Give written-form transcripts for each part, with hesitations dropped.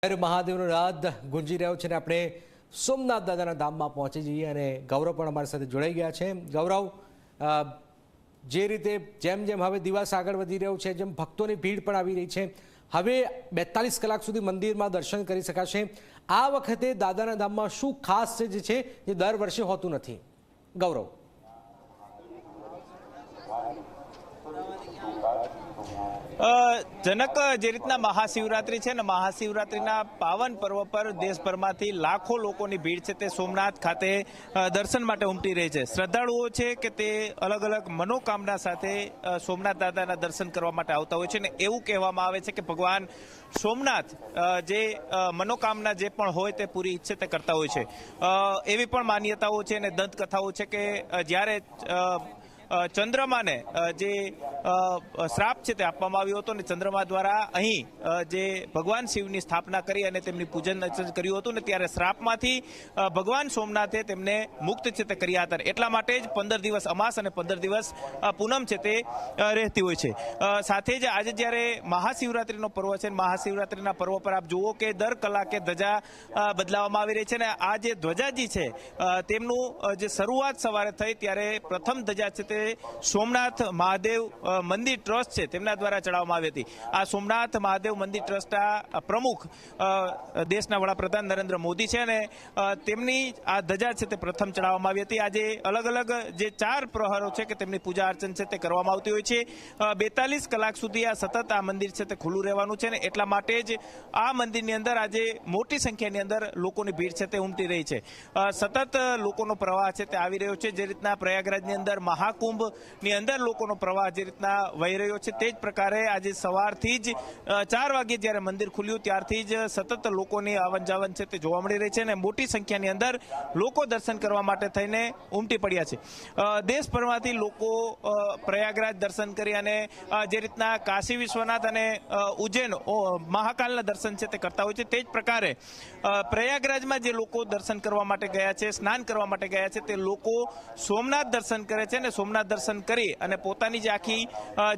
મહાદેવનો નાદ ગુંજી રહ્યો છે અને આપણે સોમનાથ દાદાના ધામમાં પહોંચી જઈએ અને ગૌરવ પણ અમારી સાથે જોડાઈ ગયા છે। ગૌરવ, જે રીતે જેમ જેમ હવે દિવસ આગળ વધી રહ્યો છે, જેમ ભક્તોની ભીડ પણ આવી રહી છે, હવે 42 કલાક સુધી મંદિરમાં દર્શન કરી શકાશે। આ વખતે દાદાના ધામમાં શું ખાસ છે જે દર વર્ષે હોતું નથી? ગૌરવ, જનક, જે રીતના મહાશિવરાત્રી છે ને, મહાશિવરાત્રીના પાવન પર્વ પર દેશભરમાંથી લાખો લોકોની ભીડ છે તે સોમનાથ ખાતે દર્શન માટે ઉમટી રહી છે। શ્રદ્ધાળુઓ છે કે તે અલગ અલગ મનોકામના સાથે સોમનાથ દાદાના દર્શન કરવા માટે આવતા હોય છે ને એવું કહેવામાં આવે છે કે ભગવાન સોમનાથ જે મનોકામના જે પણ હોય તે પૂરી ઈચ્છે તે કરતા હોય છે। એવી પણ માન્યતાઓ છે અને દંતકથાઓ છે કે જ્યારે ચંદ્રમાને જે શ્રાપ છે તે આપવામાં આવ્યો હતો ને ચંદ્રમા દ્વારા અહીં જે ભગવાન શિવની સ્થાપના કરી અને તેમની પૂજન અર્ચન કર્યું હતું ને ત્યારે શ્રાપમાંથી ભગવાન સોમનાથે તેમને મુક્ત છે તે કર્યા હતા। એટલા માટે જ 15 દિવસ અમાસ અને 15 દિવસ પૂનમ છે તે રહેતી હોય છે। સાથે જ આજે જ્યારે મહાશિવરાત્રીનો પર્વ છે, મહાશિવરાત્રીના પર્વ પર આપ જુઓ કે દર કલાકે ધજા બદલાવવામાં આવી રહી છે ને આ જે ધ્વજાજી છે તેમનું જે શરૂઆત સવારે થઈ ત્યારે પ્રથમ ધજા છે તે સોમનાથ મહાદેવ મંદિર ટ્રસ્ટ છે તેમના દ્વારા ચડાવવામાં આવી હતી। આ સોમનાથ મહાદેવ મંદિર ટ્રસ્ટના પ્રમુખ દેશના વડાપ્રધાન નરેન્દ્ર મોદી છે અને તેમની આ ધજા છે તે પ્રથમ ચડાવવામાં આવી હતી। આજે અલગ અલગ જે 4 પ્રહરો છે કે તેમની પૂજા અર્ચન છે તે કરવામાં આવતી હોય છે। 42 કલાક સુધી આ સતત આ મંદિર છે તે ખુલ્લું રહેવાનું છે ને એટલા માટે જ આ મંદિરની અંદર આજે મોટી સંખ્યાની અંદર લોકોની ભીડ છે તે ઉમટી રહી છે। સતત લોકોનો પ્રવાહ છે તે આવી રહ્યો છે। જે રીતના પ્રયાગરાજની અંદર મહાકુંભની અંદર લોકોનો પ્રવાહ જે રીતના વહી રહ્યો છે તે જ પ્રકારે આજે સવારથી જ 4 વાગે જ્યારે મંદિર ખુલ્યું ત્યારથી જ સતત લોકોની આવન જાવન છે તે જોવા મળી રહી છે અને મોટી સંખ્યાની અંદર લોકો દર્શન કરવા માટે થઈને ઉમટી પડ્યા છે। દેશભરમાંથી લોકો પ્રયાગરાજ દર્શન કરી અને જે રીતના કાશી વિશ્વનાથ અને ઉજ્જૈન મહાકાલના દર્શન છે તે કરતા હોય છે તે જ પ્રકારે પ્રયાગરાજમાં જે લોકો દર્શન કરવા માટે ગયા છે, સ્નાન કરવા માટે ગયા છે, તે લોકો સોમનાથ દર્શન કરે છે અને સોમનાથ દર્શન કરી અને પોતાની જે આખી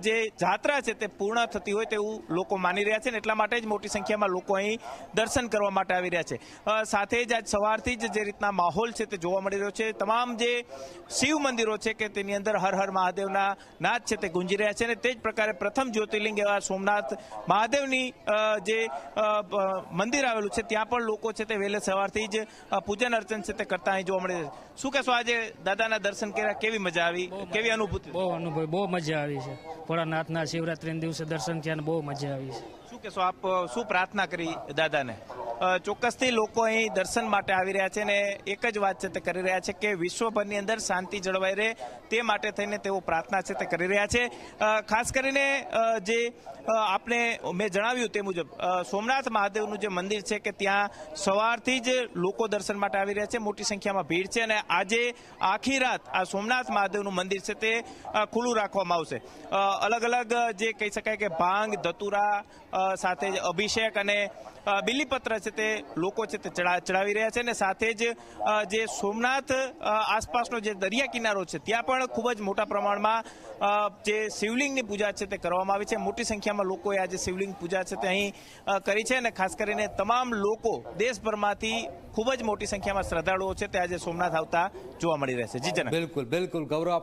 જે જાત્રા છે તે પૂર્ણ થતી હોય તેવું લોકો માની રહ્યા છે ને એટલા માટે જ મોટી સંખ્યામાં લોકો અહીં દર્શન કરવા માટે આવી રહ્યા છે। સાથે જ આજ સવારથી જ જે રીતના માહોલ છે તે જોવા મળી રહ્યો છે। તમામ જે શિવ મંદિરો છે કે તેની અંદર હર હર મહાદેવના નાદ છે તે ગુંજી રહ્યા છે અને તે જ પ્રકારે પ્રથમ જ્યોતિર્લિંગ એવા સોમનાથ મહાદેવની જે મંદિર આવેલું છે ત્યાં પણ લોકો છે તે વહેલે સવારથી જ પૂજન અર્ચન છે તે કરતા અહીં જોવા મળી રહ્યા છે। શું કહેશો, આજે દાદાના દર્શન કર્યા કેવી મજા આવી, કેવી અનુભૂતિ? બહુ મજા આવી છે। ભોળાનાથના શિવરાત્રીના દિવસે દર્શન થયા ને બહુ મજા આવી છે। શું કહેશો આપ, શું પ્રાર્થના કરી દાદાને? ચોક્કસથી લોકો અહીં દર્શન માટે આવી રહ્યા છે અને એક જ વાત છે તે કરી રહ્યા છે કે વિશ્વભરની અંદર શાંતિ જળવાઈ રહે તે માટે થઈને તેઓ પ્રાર્થના છે તે કરી રહ્યા છે। ખાસ કરીને જે આપને મેં જણાવ્યું તે મુજબ સોમનાથ મહાદેવનું જે મંદિર છે કે ત્યાં સવારથી જ લોકો દર્શન માટે આવી રહ્યા છે, મોટી સંખ્યામાં ભીડ છે અને આજે આખી રાત આ સોમનાથ મહાદેવનું મંદિર છે તે ખુલ્લું રાખવામાં આવશે। અલગ અલગ જે કહી શકાય કે ભાંગ, ધતુરા સાથે જ અભિષેક અને બિલીપત્ર છે તે લોકો છે તે ચડાવી રહ્યા છે અને સાથે જ જે સોમનાથ આસપાસનો જે દરિયા કિનારો છે ત્યાં પણ ખૂબ જ મોટા પ્રમાણમાં જે શિવલિંગની પૂજા છે તે કરવામાં આવી છે। મોટી સંખ્યામાં લોકોએ આજે શિવલિંગ પૂજા છે તે અહીં કરી છે અને ખાસ કરીને તમામ લોકો દેશભરમાંથી ખૂબ જ મોટી સંખ્યામાં શ્રદ્ધાળુઓ છે તે આજે સોમનાથ આવતા જોવા મળી રહેશે। જી જનક, બિલકુલ બિલકુલ ગૌરવ।